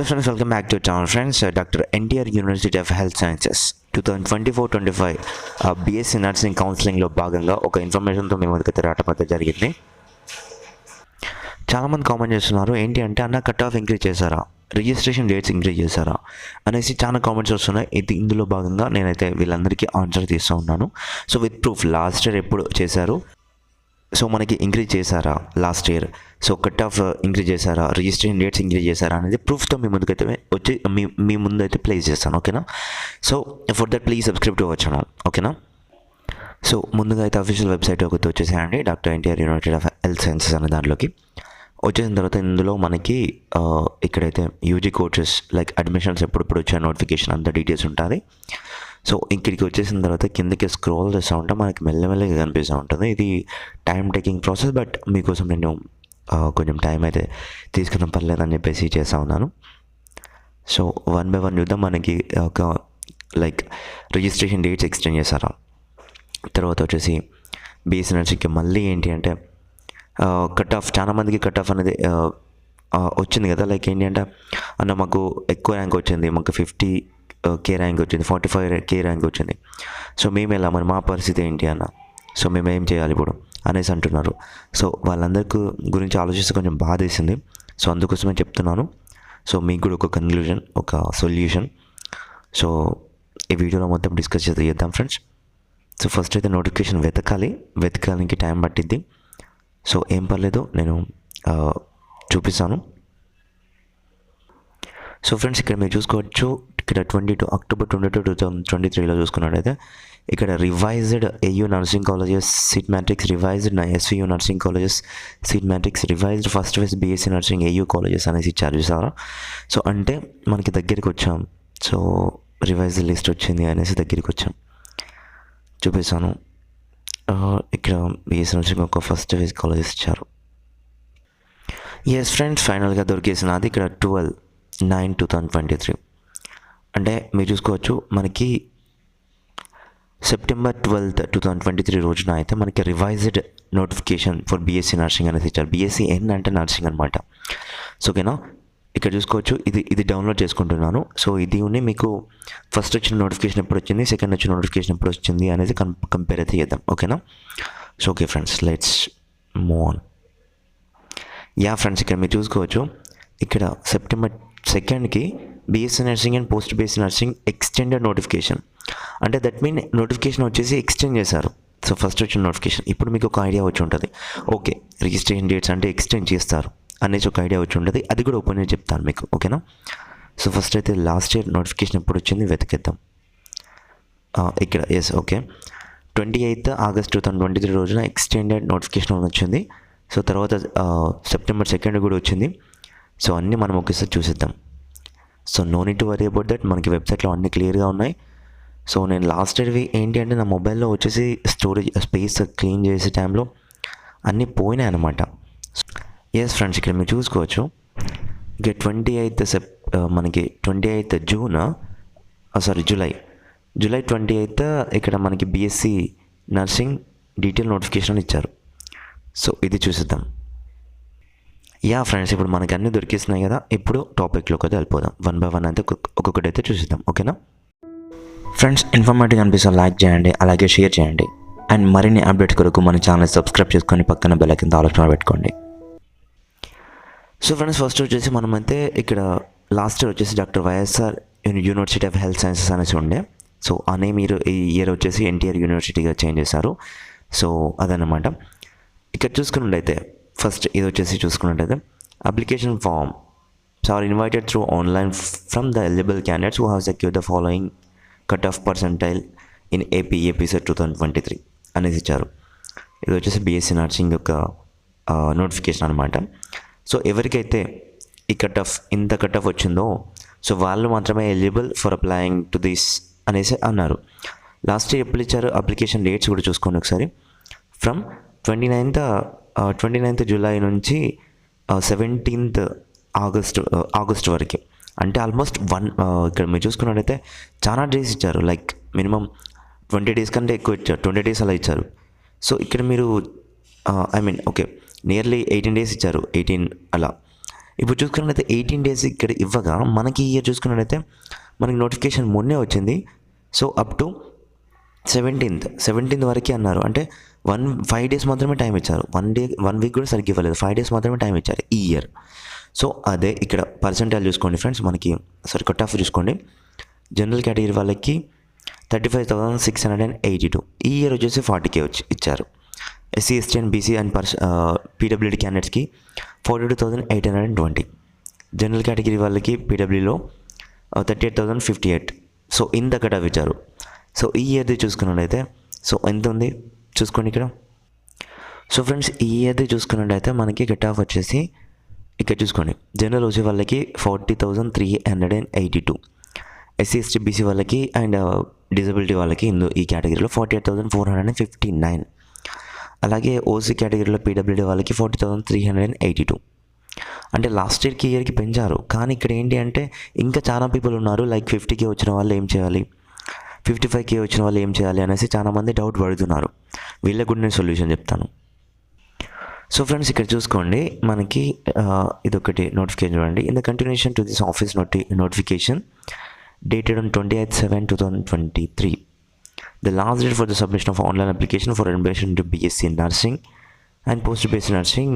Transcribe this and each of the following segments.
friends, welcome back to our friends. Dr. NTR University of Health Sciences 2024-25 BSc nursing కౌన్సిలింగ్లో భాగంగా ఒక ఇన్ఫర్మేషన్తో మీ ముందుకు రావడం జరిగింది. చాలామంది కామెంట్ చేస్తున్నారు, ఏంటి అంటే అన్న కట్ ఆఫ్ ఇంక్రీజ్ చేశారా, రిజిస్ట్రేషన్ డేట్స్ ఇంక్రీజ్ చేశారా అనేసి చాలా కామెంట్స్ వస్తున్నాయి. ఇందులో భాగంగా నేనైతే వీళ్ళందరికీ ఆన్సర్ తీస్తూ ఉన్నాను. So with proof last year ఎప్పుడు చేశారు, సో మనకి ఇంక్రీజ్ చేశారా last year, so cut off increase చేశారా, రిజిస్ట్రేషన్ డేట్స్ ఇంక్రీజ్ చేశారా అనేది ప్రూఫ్తో మీ ముందుకైతే వచ్చి మీ ముందు అయితే ప్లేస్ చేస్తాను. ఓకేనా? So for that please subscribe to our channel. ఓకేనా? సో ముందుగా అయితే అఫీషియల్ వెబ్సైట్ ఒకటి వచ్చేసాయండి, doctor NTR university of health sciences అనే దాంట్లోకి వచ్చేసిన తర్వాత ఇందులో మనకి ఇక్కడైతే యూజీ కోర్సెస్ లైక్ అడ్మిషన్స్ ఎప్పుడెప్పుడు వచ్చే నోటిఫికేషన్ అంత డీటెయిల్స్ ఉంటుంది. సో ఇక్కడికి వచ్చేసిన తర్వాత కిందకి స్క్రోల్ చేస్తూ ఉంటే మనకి మెల్లమెల్లగా కనిపిస్తూ ఉంటుంది. ఇది టైం టేకింగ్ ప్రాసెస్, బట్ మీకోసం నేను కొంచెం టైం అయితే తీసుకున్న పర్లేదని చెప్పేసి చేస్తూ ఉన్నాను. సో వన్ బై వన్ చూద్దాం. మనకి ఒక లైక్ రిజిస్ట్రేషన్ డేట్స్ ఎక్స్టెండ్ చేశారా, తర్వాత వచ్చేసి బీఎస్సీ నర్సింగ్కి మళ్ళీ ఏంటి అంటే కట్ ఆఫ్, చాలామందికి కట్ ఆఫ్ అనేది వచ్చింది కదా, లైక్ ఏంటి అంటే అన్న మాకు ఎక్కువ ర్యాంక్ వచ్చింది, మాకు 50K ర్యాంక్ వచ్చింది, 45K ర్యాంక్ వచ్చింది, సో మేము ఎలా, మరి మా పరిస్థితి ఏంటి అన్న, సో మేము ఏం చేయాలి ఇప్పుడు అనేసి అంటున్నారు. సో వాళ్ళందరికీ గురించి ఆలోచిస్తే కొంచెం బాధ వేసింది. సో అందుకోసమే చెప్తున్నాను. సో మీకు కూడా ఒక కన్క్లూజన్, ఒక సొల్యూషన్, సో ఈ వీడియోలో మొత్తం డిస్కస్ చేద్దాం ఫ్రెండ్స్. సో ఫస్ట్ అయితే నోటిఫికేషన్ వెతకానికి టైం పట్టిద్ది. సో ఏం పర్లేదు, నేను చూపిస్తాను. సో ఫ్రెండ్స్ ఇక్కడ మీరు చూసుకోవచ్చు, ఇక్కడ October 22, 2023లో చూసుకున్నట్టయితే ఇక్కడ revised AU nursing colleges seat matrix, revised SVU nursing colleges seat matrix, revised first phase BSc nursing AU colleges అనేసి ఇచ్చారు చూసారా. సో అంటే మనకి దగ్గరికి వచ్చాం, సో రివైజ్డ్ లిస్ట్ వచ్చింది అనేసి దగ్గరికి వచ్చాం. చూపిస్తాను. ఇక్కడ BSc నర్సింగ్ ఒక ఫస్ట్ ఫేజ్ కాలేజెస్ ఇచ్చారు. ఎస్ ఫ్రెండ్స్, ఫైనల్గా దొరికేసినది ఇక్కడ 12/9/2023. అంటే మీరు చూసుకోవచ్చు, మనకి September 12, 2023 రోజున అయితే మనకి revised notification for BSc nursing అనేది ఇచ్చారు. BSc అంటే నర్సింగ్ అనమాట. సో ఓకేనా, ఇక్కడ చూసుకోవచ్చు, ఇది డౌన్లోడ్ చేసుకుంటున్నాను. సో ఇది మీకు ఫస్ట్ వచ్చిన నోటిఫికేషన్ ఎప్పుడు వచ్చింది, సెకండ్ వచ్చిన నోటిఫికేషన్ ఎప్పుడు వచ్చింది అనేది కంపేర్ అయితే చేద్దాం. ఓకేనా? So okay friends, let's move on. Yeah friends, ఇక్కడ మీరు చూసుకోవచ్చు, ఇక్కడ September 2కి BSc nursing and post BSc nursing extended notification, అంటే దట్ మీన్ నోటిఫికేషన్ వచ్చేసి ఎక్స్టెండ్ చేశారు. సో ఫస్ట్ వచ్చిన నోటిఫికేషన్, ఇప్పుడు మీకు ఒక ఐడియా వచ్చి ఉంటుంది, ఓకే రిజిస్ట్రేషన్ డేట్స్ అంటే ఎక్స్టెండ్ చేస్తారు అనేసి ఒక ఐడియా వచ్చి ఉంటుంది. అది కూడా ఓపెన్ చెప్తాను మీకు. ఓకేనా? సో ఫస్ట్ అయితే లాస్ట్ ఇయర్ నోటిఫికేషన్ ఎప్పుడు వచ్చింది వెతికేద్దాం. ఇక్కడ ఎస్ ఓకే, 28 August 2023 రోజున ఎక్స్టెండెడ్ నోటిఫికేషన్ వచ్చింది. సో తర్వాత September 2 కూడా వచ్చింది. సో అన్నీ మనం ఒకేసారి చూసేద్దాం. So no need to worry about that, మనకి వెబ్సైట్లో అన్నీ క్లియర్గా ఉన్నాయి. సో నేను లాస్ట్ ఇయర్వి ఏంటి అంటే నా మొబైల్లో వచ్చేసి స్టోరేజ్ స్పేస్ క్లీన్ చేసే టైంలో అన్నీ పోయినాయి అనమాట. ఎస్ ఫ్రెండ్స్, ఇక్కడ మీరు చూసుకోవచ్చు, ఇక 28 జూన్, జూలై 28 ఇక్కడ మనకి BSc నర్సింగ్ డీటెయిల్ నోటిఫికేషన్ ఇచ్చారు. సో ఇది చూసేద్దాం. యా ఫ్రెండ్స్, ఇప్పుడు మనకి అన్నీ దొరికిస్తున్నాయి కదా, ఇప్పుడు టాపిక్లోకి అయితే వెళ్ళిపోదాం. వన్ బై వన్ అయితే ఒక్కొక్కటి అయితే చూసేద్దాం. ఓకేనా ఫ్రెండ్స్, ఇన్ఫర్మేటివ్ అనిపిస్తే లైక్ చేయండి, అలాగే షేర్ చేయండి, అండ్ మరిన్ని అప్డేట్స్ కొరకు మన ఛానల్ సబ్స్క్రైబ్ చేసుకొని పక్కన బెల్ ఐకాన్ ఆలోచన పెట్టుకోండి. సో ఫ్రెండ్స్, ఫస్ట్ వచ్చేసి మనమైతే ఇక్కడ లాస్ట్ ఇయర్ వచ్చేసి doctor YSR university of health sciences అనేసి ఉండే. సో ఆ నేమ్ ఈ ఇయర్ వచ్చేసి ఎన్టీఆర్ యూనివర్సిటీగా చేంజ్ చేశారు. సో అదనమాట. ఇక్కడ చూసుకున్నట్టయితే ఫస్ట్ ఇది వచ్చేసి చూసుకున్నట్టయితే application form are invited through online from the eligible candidates who have secure the following cut off percentile in APSET 2023 అనేసి ఇచ్చారు. ఇది వచ్చేసి BSc నర్సింగ్ యొక్క నోటిఫికేషన్ అనమాట. సో ఎవరికైతే ఇంత కట్ ఆఫ్ వచ్చిందో సో వాళ్ళు మాత్రమే eligible for applying to this అనేసి అన్నారు. లాస్ట్ ఇయర్ ఎప్పుడు ఇచ్చారు, అప్లికేషన్ డేట్స్ కూడా చూసుకోండి ఒకసారి. ఫ్రమ్ 29th జూలై నుంచి 17th ఆగస్ట్ వరకు, అంటే ఆల్మోస్ట్ ఇక్కడ మీరు చూసుకున్నట్టయితే చాలా డేస్ ఇచ్చారు, లైక్ మినిమం 20 days కంటే ఎక్కువ ఇచ్చారు, 20 days అలా ఇచ్చారు. సో ఇక్కడ మీరు ఓకే నియర్లీ 18 days ఇచ్చారు, 18 అలా ఇప్పుడు చూసుకున్నట్లయితే 18 డేస్ ఇక్కడ ఇవ్వగా మనకి ఈ ఇయర్ చూసుకున్నట్లయితే మనకి నోటిఫికేషన్ మొన్నే వచ్చింది. సో అప్ టు 17th వరకే అన్నారు. అంటే 5 డేస్ మాత్రమే టైం ఇచ్చారు. 1 వీక్ కూడా సరిగ్గా ఇవ్వలేదు. 5 డేస్ మాత్రమే టైం ఇచ్చారు ఈ ఇయర్. సో అదే ఇక్కడ పర్సెంటేజ్ చూసుకోండి ఫ్రెండ్స్, మనకి కట్ ఆఫ్ చూసుకోండి. జనరల్ కేటగిరీ వాళ్ళకి 35,682, ఈ ఇయర్ వచ్చేసి 40K ఇచ్చారు. SC, ST and BC and PWD క్యాండిడేట్స్కి 42,820. జనరల్ కేటగిరీ వాళ్ళకి PWలో 38,058. సో ఇంత కట్ ఆఫ్ ఇచ్చారు. సో ఈ ఇయర్ది చూసుకున్నట్టయితే సో ఎంత ఉంది చూసుకోండి ఇక్కడ. సో ఫ్రెండ్స్ ఈ ఇయర్ది చూసుకున్నట్టయితే మనకి కట్ ఆఫ్ వచ్చేసి ఇక్కడ చూసుకోండి. జనరల్ వచ్చే వాళ్ళకి 40,382, SC, ST, BC వాళ్ళకి అండ్ డిజబిలిటీ వాళ్ళకి ఈ కేటగిరీలో 48,459. అలాగే OC కేటగిరీలో PWD వాళ్ళకి 40,382. అంటే లాస్ట్ ఇయర్కి పెంచారు. కానీ ఇక్కడ ఏంటి అంటే ఇంకా చాలా పీపుల్ ఉన్నారు. లైక్ 50K వచ్చిన వాళ్ళు ఏం చేయాలి, 55K వచ్చిన వాళ్ళు ఏం చేయాలి అనేసి చాలామంది డౌట్ పడుతున్నారు. వీళ్ళకి కూడా నేను సొల్యూషన్ చెప్తాను. సో ఫ్రెండ్స్ ఇక్కడ చూసుకోండి, మనకి ఇదొకటి నోటిఫికేషన్ చూడండి. In the continuation to this office notification dated on 28/7/2023. The last date for the submission of online application for admission to BSc Nursing and Post-BSc Nursing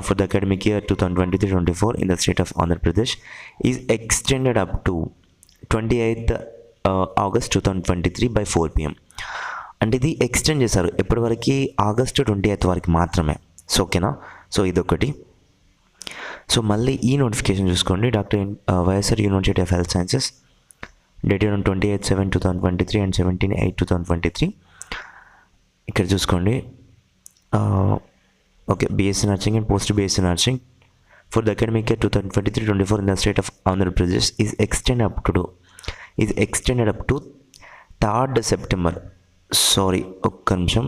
for the academic year 2023-24 in the state of Andhra Pradesh is extended up to 28th August 2023 by 4 PM. అంటే ఇది extend చేశారు ఎప్పటి వరకు, August 28th వరకు మాత్రమే. So ఓకేనా. So ఇదొకటి. So మళ్ళీ ఈ నోటిఫికేషన్ చూసుకోండి. Doctor YSR university of health sciences dated on 28/7/2023 and 17/8/2023. ఇక్కడ చూసుకోండి. Okay, BSc Nursing and Post-BSc Nursing for the academic year 2023-24 in the state of Andhra Pradesh is extended up to 3rd September. Sorry ఒక్క నిమిషం,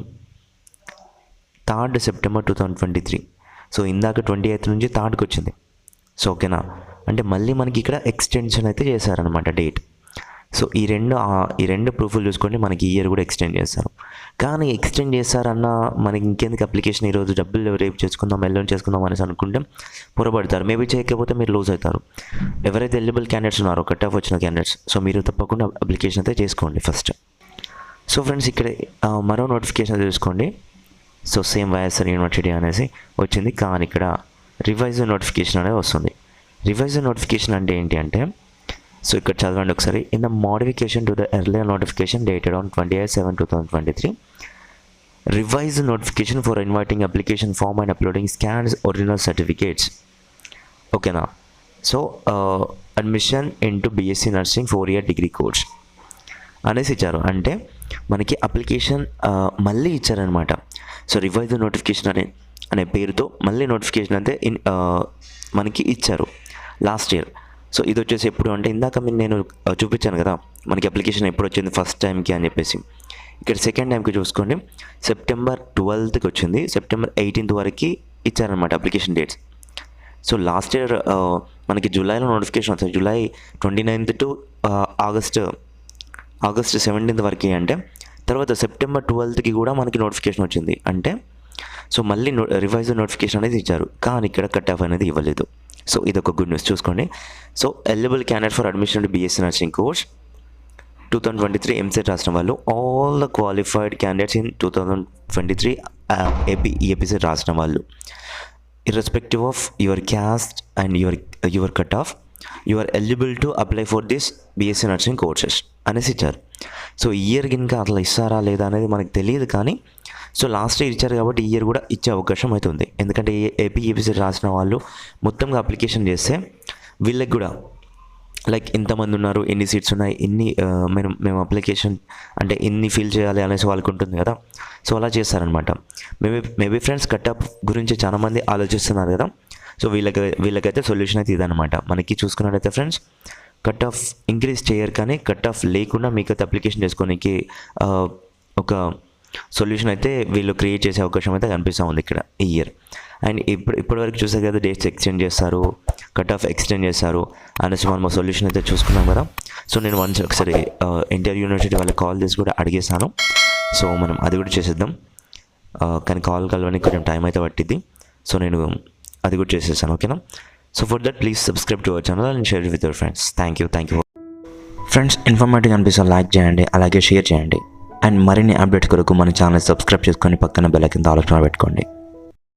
3rd September 2023. So ఇందాక 28th నుంచి 3rdకి వచ్చింది. So ఓకేనా. అంటే మళ్ళీ మనకి ఇక్కడ ఎక్స్టెన్షన్ అయితే చేశారనమాట డేట్. సో ఈ రెండు ప్రూఫ్లు చూసుకోండి, మనకి ఈ ఇయర్ కూడా ఎక్స్టెండ్ చేస్తారు. కానీ ఎక్స్టెండ్ చేస్తారన్న మనకి ఇంకెందుకు అప్లికేషన్, ఈరోజు డబ్బులు రేపు చేసుకుందాం ఎల్లుండి చేసుకుందాం అనేసి అనుకుంటే పొరపడతారు. మేబీ చేయకపోతే మీరు లూజ్ అవుతారు. ఎవరైతే ఎలిజిబుల్ క్యాండిడేట్స్ ఉన్నారో కట్ ఆఫ్ వచ్చిన క్యాండిడేట్స్, సో మీరు తప్పకుండా అప్లికేషన్ అయితే చేసుకోండి ఫస్ట్. సో ఫ్రెండ్స్ ఇక్కడ మరో నోటిఫికేషన్ చూసుకోండి. సో సేమ్ వైఎస్ఆర్ యూనివర్సిటీ అనేసి వచ్చింది, కానీ ఇక్కడ రివైజ్డ్ నోటిఫికేషన్ అనేది వస్తుంది. రివైజ్డ్ నోటిఫికేషన్ అంటే ఏంటి అంటే, సో ఇక్కడ చదవండి ఒకసారి. In the modification to the earlier notification dated on 28/7/2023, revised notification for inviting application form and uploading scans original certificates. ఓకేనా. So admission into BSc nursing 4-year degree course అనేసి ఇచ్చారు. అంటే మనకి అప్లికేషన్ మళ్ళీ ఇచ్చారనమాట. సో రివైజ్డ్ నోటిఫికేషన్ అనే పేరుతో మళ్ళీ నోటిఫికేషన్ అయితే మనకి ఇచ్చారు లాస్ట్ ఇయర్. సో ఇది వచ్చేసి ఎప్పుడు అంటే ఇందాక నేను చూపించాను కదా మనకి అప్లికేషన్ ఎప్పుడు వచ్చింది ఫస్ట్ టైంకి అని చెప్పేసి. ఇక్కడ సెకండ్ టైంకి చూసుకోండి, September 12th వచ్చింది. September 18th వరకు ఇచ్చారనమాట application dates. So last year మనకి జూలైలో నోటిఫికేషన్ వచ్చింది. July 29th to August 17th వరకు. అంటే తర్వాత September 12th కూడా మనకి నోటిఫికేషన్ వచ్చింది. అంటే సో మళ్ళీ రివైజ్డ్ నోటిఫికేషన్ అనేది ఇచ్చారు, కానీ ఇక్కడ కట్ ఆఫ్ అనేది ఇవ్వలేదు. సో ఇది ఒక గుడ్ న్యూస్ చూసుకోండి. So eligible candidate for admission to BSc nursing course 2023 MCET రాసిన వాళ్ళు, all the qualified candidates in 2023 EPCET రాసిన వాళ్ళు, irrespective of your caste and your cutoff, you are eligible to apply for this BSc nursing courses అనేసి ఇచ్చారు. So ఈ year కనుక అట్లా ఇస్తారా లేదా అనేది మనకు తెలియదు, కానీ సో లాస్ట్ ఇయర్ ఇచ్చారు కాబట్టి ఈ ఇయర్ కూడా ఇచ్చే అవకాశం అయితే ఉంది. ఎందుకంటే EPCET రాసిన వాళ్ళు మొత్తంగా అప్లికేషన్ చేస్తే వీళ్ళకి కూడా లైక్ ఎంతమంది ఉన్నారు, ఎన్ని సీట్స్ ఉన్నాయి, మేము అప్లికేషన్ అంటే ఎన్ని ఫిల్ చేయాలి అనేసి వాళ్ళకి ఉంటుంది కదా. సో అలా చేస్తారనమాట. మేబీ ఫ్రెండ్స్ కట్ ఆఫ్ గురించి చాలామంది ఆలోచిస్తున్నారు కదా. సో వీళ్ళకైతే సొల్యూషన్ అయితే ఇదనమాట. మనకి చూసుకున్నట్టయితే ఫ్రెండ్స్ కట్ ఆఫ్ ఇంక్రీజ్ చేయరు, కానీ కట్ ఆఫ్ లేకుండా మీకు అయితే అప్లికేషన్ చేసుకోనికి ఒక సొల్యూషన్ అయితే వీళ్ళు క్రియేట్ చేసే అవకాశం అయితే కనిపిస్తూ ఉంది ఇక్కడ ఈ ఇయర్. అండ్ ఇప్పటివరకు చూసారు కదా, డేట్స్ ఎక్స్టెండ్ చేస్తారు, కట్ ఆఫ్ ఎక్స్టెండ్ చేస్తారు అనేసి మనం సొల్యూషన్ అయితే చూసుకున్నాం కదా. సో నేను ఒకసారి ఎన్టీఆర్ యూనివర్సిటీ వాళ్ళకి కాల్ చేసి కూడా అడిగేసాను. సో మనం అది కూడా చేసేద్దాం, కానీ కాల్ కలవడానికి కొంచెం టైం అయితే పట్టిద్ది. సో నేను అది కూడా చేసేసాను. ఓకేనా. So for that please subscribe to our channel and share with your friends. Thank you. Friends, informative అనిపిస్తే లైక్ చేయండి, అలాగే షేర్ చేయండి. అండ్ మరిన్ని అప్డేట్స్ కొరకు మన ఛానల్ సబ్స్క్రైబ్ చేసుకొని పక్కన బెల్ ఐకాన్ ఆల్ ఆప్షన్ పెట్టుకోండి.